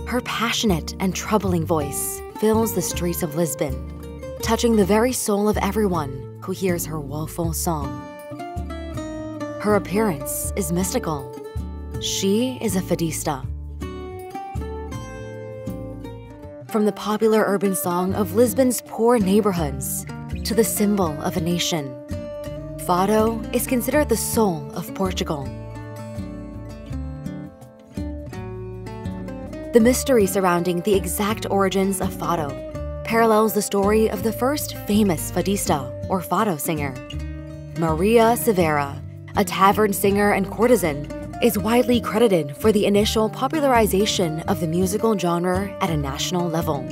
Her passionate and troubling voice fills the streets of Lisbon, touching the very soul of everyone who hears her woeful song. Her appearance is mystical. She is a fadista. From the popular urban song of Lisbon's poor neighborhoods to the symbol of a nation, fado is considered the soul of Portugal. The mystery surrounding the exact origins of fado parallels the story of the first famous fadista or fado singer. Maria Severa, a tavern singer and courtesan, is widely credited for the initial popularization of the musical genre at a national level.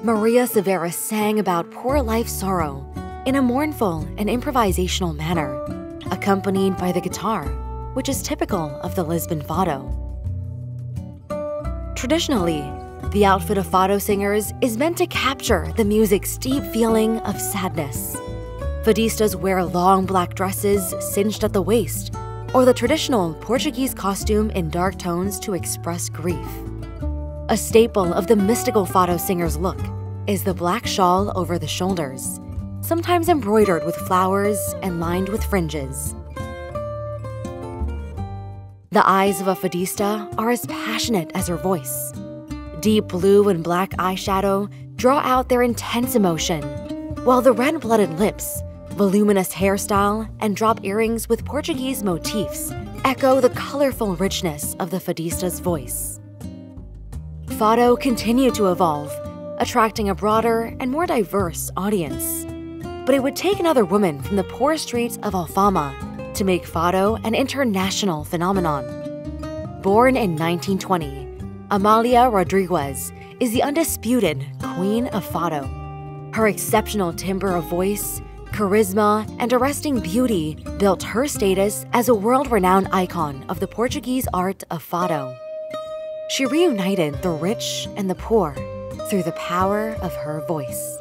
Maria Severa sang about poor life sorrow in a mournful and improvisational manner, accompanied by the guitar, which is typical of the Lisbon fado. Traditionally, the outfit of fado singers is meant to capture the music's deep feeling of sadness. Fadistas wear long black dresses cinched at the waist, or the traditional Portuguese costume in dark tones to express grief. A staple of the mystical fado singer's look is the black shawl over the shoulders, sometimes embroidered with flowers and lined with fringes. The eyes of a fadista are as passionate as her voice. Deep blue and black eyeshadow draw out their intense emotion, while the red-blooded lips, voluminous hairstyle, and drop earrings with Portuguese motifs echo the colorful richness of the fadista's voice. Fado continued to evolve, attracting a broader and more diverse audience. But it would take another woman from the poor streets of Alfama to make fado an international phenomenon. Born in 1920, Amalia Rodrigues is the undisputed queen of fado. Her exceptional timbre of voice, charisma, and arresting beauty built her status as a world-renowned icon of the Portuguese art of fado. She reunited the rich and the poor through the power of her voice.